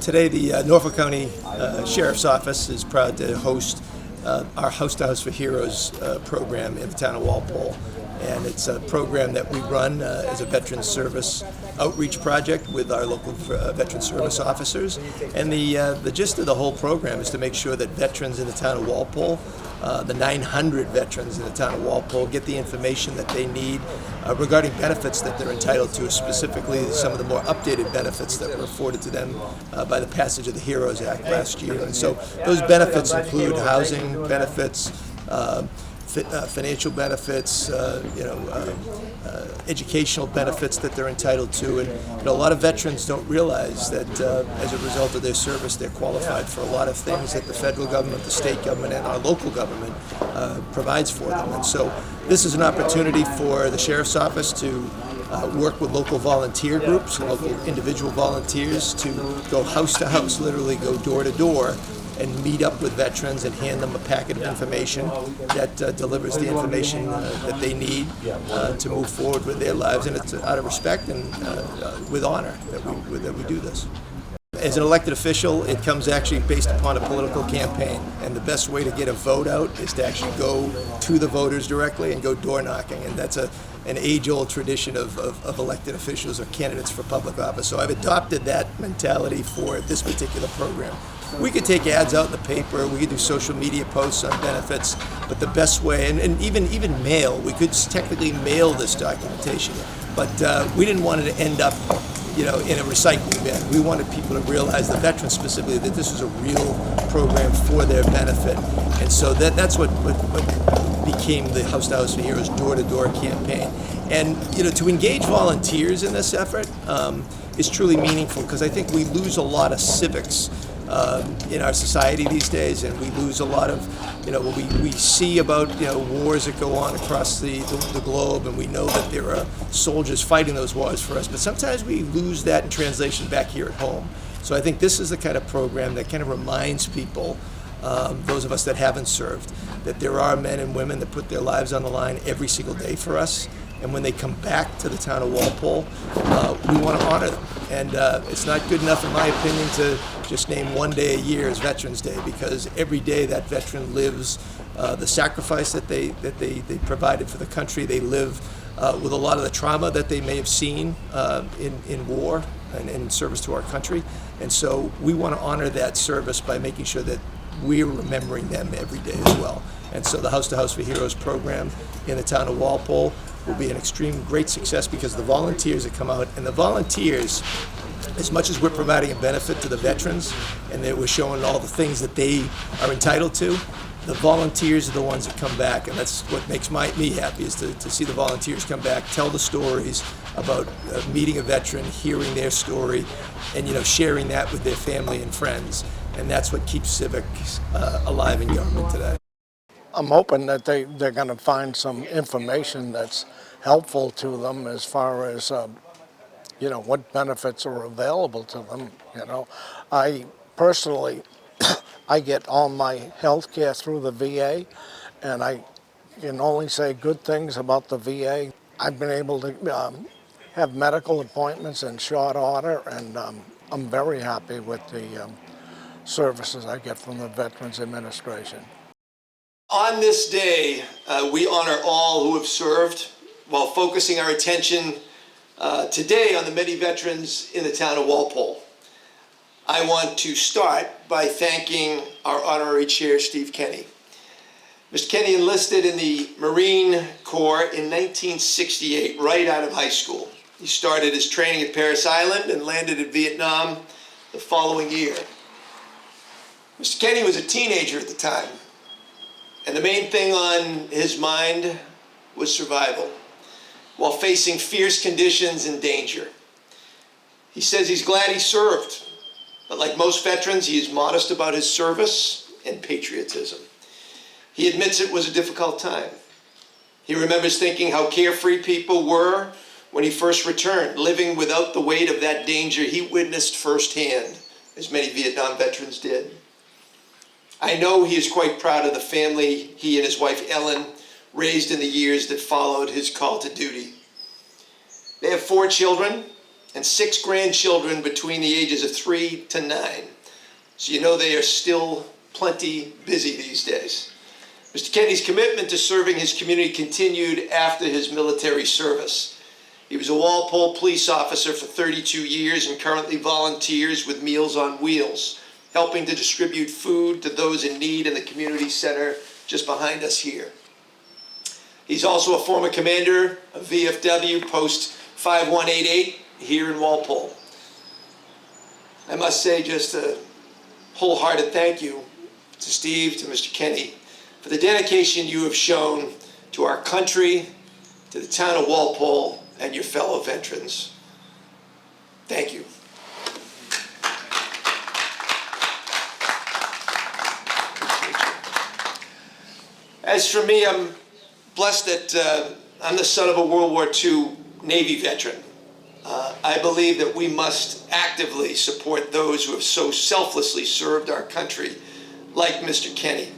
Today, the Norfolk County Sheriff's Office is proud to host our House to House for Heroes program in the town of Walpole. And it's a program that we run as a veteran service outreach project with our local veteran service officers. And the gist of the whole program is to make sure that veterans in the town of Walpole, the 900 veterans in the town of Walpole, get the information that they need regarding benefits that they're entitled to, specifically some of the more updated benefits that were afforded to them by the passage of the HEROES Act last year. And so those benefits include housing benefits, financial benefits, educational benefits that they're entitled to, and a lot of veterans don't realize that as a result of their service, they're qualified for a lot of things that the federal government, the state government, and our local government provides for them. And so this is an opportunity for the Sheriff's Office to work with local volunteer groups, local individual volunteers, to go house to house, literally go door to door, and meet up with veterans and hand them a packet of information that delivers the information that they need to move forward with their lives. And it's out of respect and with honor that we do this. As an elected official, it comes actually based upon a political campaign, and the best way to get a vote out is to actually go to the voters directly and go door knocking, and that's an age-old tradition of elected officials or candidates for public office. So I've adopted that mentality for this particular program. We could take ads out in the paper, we could do social media posts on benefits, but the best way, and even mail, we could technically mail this documentation, but we didn't want it to end up in a recycling bin. We wanted people to realize, the veterans specifically, that this is a real program for their benefit. And so that's what became the House to House for Heroes door-to-door campaign. And to engage volunteers in this effort is truly meaningful, because I think we lose a lot of civics in our society these days, and we lose a lot of, we see about wars that go on across the globe, and we know that there are soldiers fighting those wars for us, but sometimes we lose that in translation back here at home. So I think this is the kind of program that kind of reminds people, those of us that haven't served, that there are men and women that put their lives on the line every single day for us. And when they come back to the town of Walpole, we want to honor them. And it's not good enough, in my opinion, to just name one day a year as Veterans Day, because every day that veteran lives the sacrifice that they provided for the country. They live with a lot of the trauma that they may have seen in war and in service to our country. And so we want to honor that service by making sure that we're remembering them every day as well. And so the House to House for Heroes program in the town of Walpole will be an extreme great success, because the volunteers that come out, and the volunteers, as much as we're providing a benefit to the veterans and that we're showing all the things that they are entitled to, the volunteers are the ones that come back, and that's what makes me happy, is to see the volunteers come back, tell the stories about meeting a veteran, hearing their story, and sharing that with their family and friends. And that's what keeps civics alive in government today. I'm hoping that they're going to find some information that's helpful to them as far as, what benefits are available to them. I personally, I get all my health care through the VA, and I can only say good things about the VA. I've been able to have medical appointments in short order, and I'm very happy with the services I get from the Veterans Administration. On this day, we honor all who have served, while focusing our attention today on the many veterans in the town of Walpole. I want to start by thanking our Honorary Chair, Steve Kenney. Mr. Kenney enlisted in the Marine Corps in 1968, right out of high school. He started his training at Parris Island and landed in Vietnam the following year. Mr. Kenney was a teenager at the time, and the main thing on his mind was survival, while facing fierce conditions and danger. He says he's glad he served, but like most veterans, he is modest about his service and patriotism. He admits it was a difficult time. He remembers thinking how carefree people were when he first returned, living without the weight of that danger he witnessed firsthand, as many Vietnam veterans did. I know he is quite proud of the family he and his wife Ellen raised in the years that followed his call to duty. They have 4 children and 6 grandchildren between the ages of 3 to 9. So you know they are still plenty busy these days. Mr. Kenney's commitment to serving his community continued after his military service. He was a Walpole police officer for 32 years and currently volunteers with Meals on Wheels, helping to distribute food to those in need in the community center just behind us here. He's also a former commander of VFW Post 5188 here in Walpole. I must say just a wholehearted thank you to Steve, to Mr. Kenney, for the dedication you have shown to our country, to the town of Walpole, and your fellow veterans. Thank you. As for me, I'm blessed that I'm the son of a World War II Navy veteran. I believe that we must actively support those who have so selflessly served our country, like Mr. Kenney.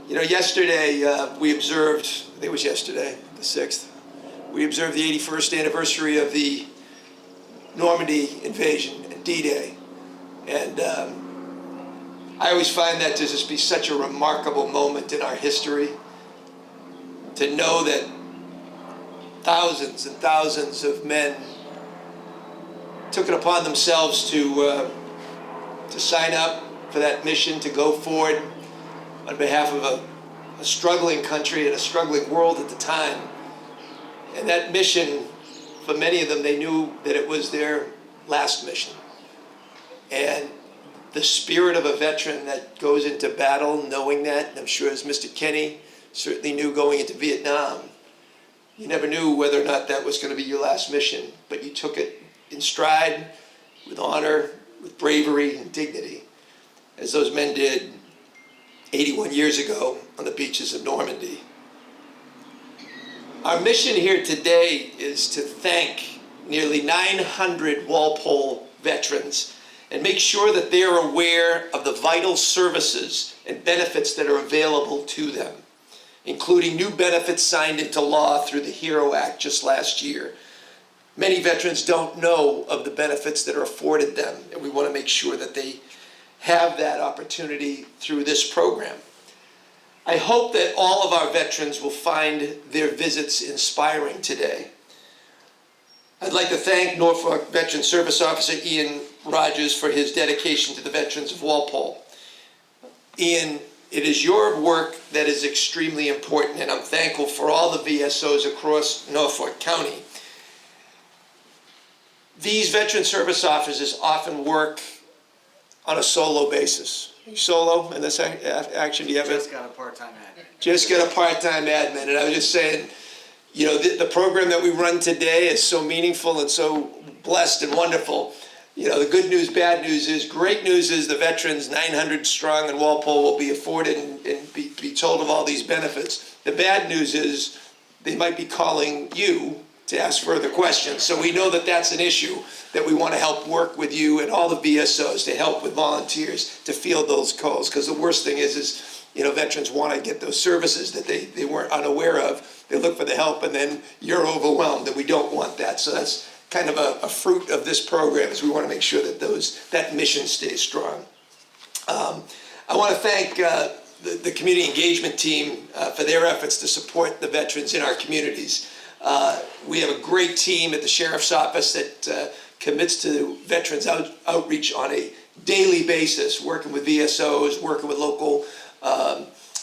You know, yesterday we observed, I think it was yesterday, the 6th, we observed the 81st anniversary of the Normandy invasion and D-Day. And I always find that to just be such a remarkable moment in our history, to know that thousands and thousands of men took it upon themselves to sign up for that mission, to go forward on behalf of a struggling country and a struggling world at the time. And that mission, for many of them, they knew that it was their last mission. And the spirit of a veteran that goes into battle knowing that, and I'm sure as Mr. Kenney certainly knew going into Vietnam, you never knew whether or not that was going to be your last mission, but you took it in stride, with honor, with bravery and dignity, as those men did 81 years ago on the beaches of Normandy. Our mission here today is to thank nearly 900 Walpole veterans and make sure that they are aware of the vital services and benefits that are available to them, including new benefits signed into law through the HERO Act just last year. Many veterans don't know of the benefits that are afforded them, and we want to make sure that they have that opportunity through this program. I hope that all of our veterans will find their visits inspiring today. I'd like to thank Norfolk Veteran Service Officer Ian Rogers for his dedication to the veterans of Walpole. Ian, it is your work that is extremely important, and I'm thankful for all the VSOs across Norfolk County. These veteran service officers often work on a solo basis. You solo in this action? Do you have Just got a part-time admin. Just got a part-time admin, and I was just saying, you know, the program that we run today is so meaningful and so blessed and wonderful. You know, the good news, bad news is, great news is the veterans, 900 strong in Walpole, will be afforded and be told of all these benefits. The bad news is they might be calling you to ask further questions. So we know that that's an issue that we want to help work with you and all the VSOs to help with volunteers to field those calls. Because the worst thing is, you know, veterans want to get those services that they weren't unaware of. They look for the help and then you're overwhelmed, and we don't want that. So that's kind of a fruit of this program, is we want to make sure that that mission stays strong. I want to thank the community engagement team for their efforts to support the veterans in our communities. We have a great team at the Sheriff's Office that commits to veterans outreach on a daily basis, working with VSOs, working with local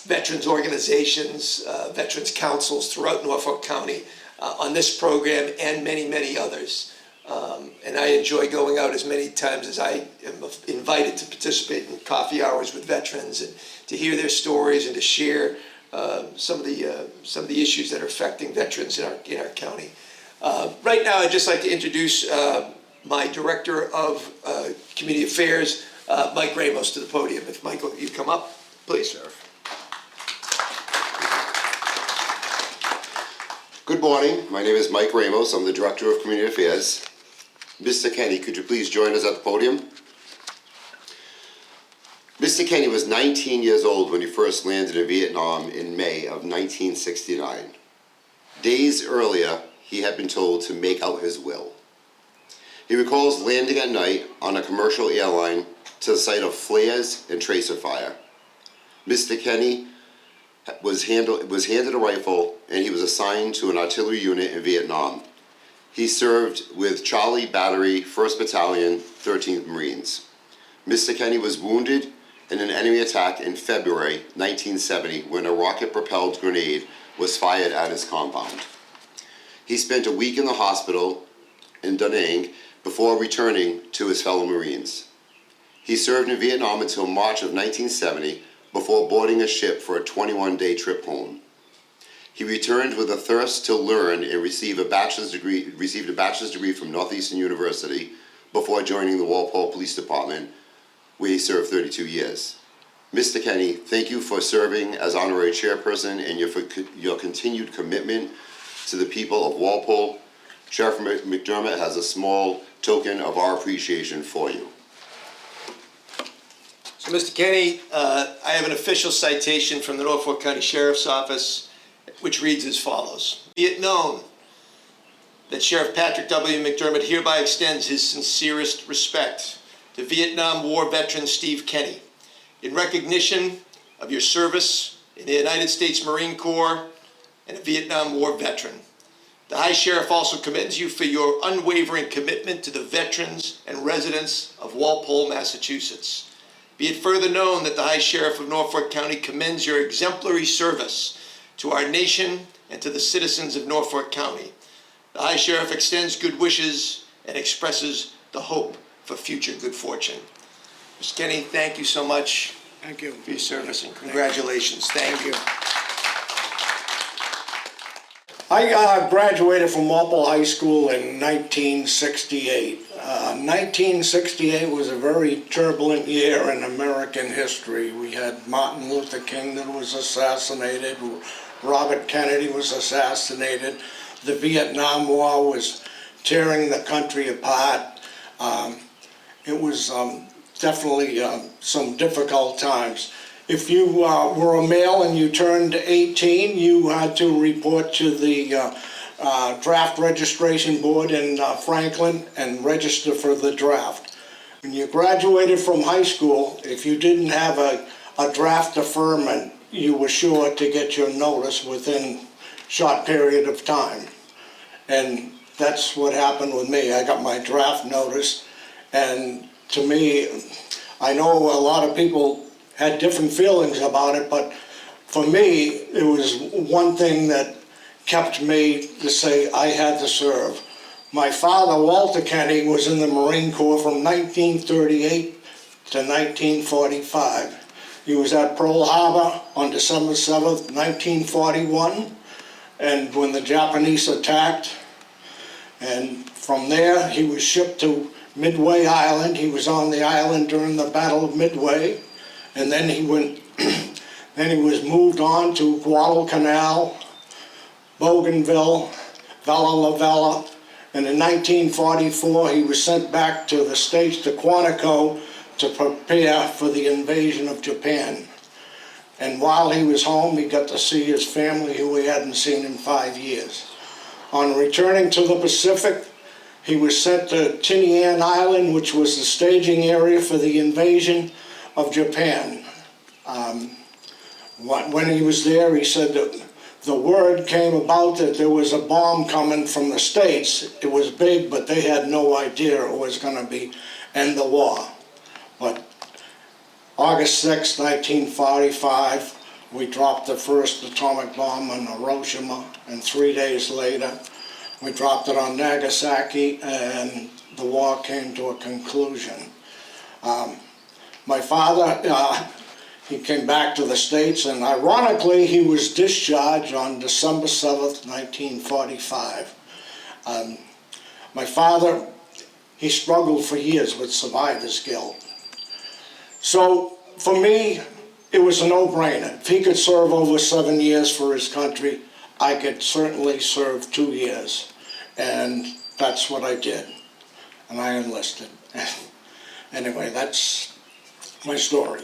veterans organizations, veterans councils throughout Norfolk County on this program and many, many others. And I enjoy going out as many times as I am invited to participate in coffee hours with veterans and to hear their stories and to share some of the issues that are affecting veterans in our county. Right now, I'd just like to introduce my Director of Community Affairs, Mike Ramos, to the podium. If Michael, you come up, please, sir. Good morning. My name is Mike Ramos. I'm the Director of Community Affairs. Mr. Kenney, could you please join us at the podium? Mr. Kenney was 19 years old when he first landed in Vietnam in May of 1969. Days earlier, he had been told to make out his will. He recalls landing at night on a commercial airline to the site of flares and tracer fire. Mr. Kenney was handed a rifle, and he was assigned to an artillery unit in Vietnam. He served with Charlie Battery, 1st Battalion, 13th Marines. Mr. Kenney was wounded in an enemy attack in February 1970 when a rocket-propelled grenade was fired at his compound. He spent a week in the hospital in Da Nang before returning to his fellow Marines. He served in Vietnam until March of 1970 before boarding a ship for a 21-day trip home. He returned with a thirst to learn and received a bachelor's degree from Northeastern University before joining the Walpole Police Department, where he served 32 years. Mr. Kenney, thank you for serving as honorary chairperson and your continued commitment to the people of Walpole. Sheriff McDermott has a small token of our appreciation for you. So, Mr. Kenney, I have an official citation from the Norfolk County Sheriff's Office, which reads as follows. Be it known that Sheriff Patrick W. McDermott hereby extends his sincerest respect to Vietnam War veteran Steve Kenney in recognition of your service in the United States Marine Corps and a Vietnam War veteran. The High Sheriff also commends you for your unwavering commitment to the veterans and residents of Walpole, Massachusetts. Be it further known that the High Sheriff of Norfolk County commends your exemplary service to our nation and to the citizens of Norfolk County. The High Sheriff extends good wishes and expresses the hope for future good fortune. Mr. Kenney, thank you so much. Thank you. For your service, and congratulations. Thank you. I graduated from Walpole High School in 1968. 1968 was a very turbulent year in American history. We had Martin Luther King that was assassinated, Robert Kennedy was assassinated, the Vietnam War was tearing the country apart. It was definitely some difficult times. If you were a male and you turned 18, you had to report to the draft registration board in Franklin and register for the draft. When you graduated from high school, if you didn't have a draft deferment, you were sure to get your notice within a short period of time. And that's what happened with me. I got my draft notice, and to me, I know a lot of people had different feelings about it, but for me, it was one thing that kept me to say I had to serve. My father, Walter Kenney, was in the Marine Corps from 1938 to 1945. He was at Pearl Harbor on December 7th, 1941, and when the Japanese attacked, and from there he was shipped to Midway Island. He was on the island during the Battle of Midway. And then he went. Then he was moved on to Guadalcanal, Bougainville, Vella La Vella, and in 1944 he was sent back to the States, to Quantico, to prepare for the invasion of Japan. And while he was home, he got to see his family, who he hadn't seen in 5 years. On returning to the Pacific, he was sent to Tinian Island, which was the staging area for the invasion of Japan. When he was there, he said that the word came about that there was a bomb coming from the States. It was big, but they had no idea it was going to end the war. But August 6, 1945, we dropped the first atomic bomb on Hiroshima, and 3 days later, we dropped it on Nagasaki, and the war came to a conclusion. My father, he came back to the States, and ironically, he was discharged on December 7th, 1945. My father, he struggled for years with survivor's guilt. So, for me, it was a no-brainer. If he could serve over 7 years for his country, I could certainly serve 2 years. And that's what I did. And I enlisted. Anyway, that's my story.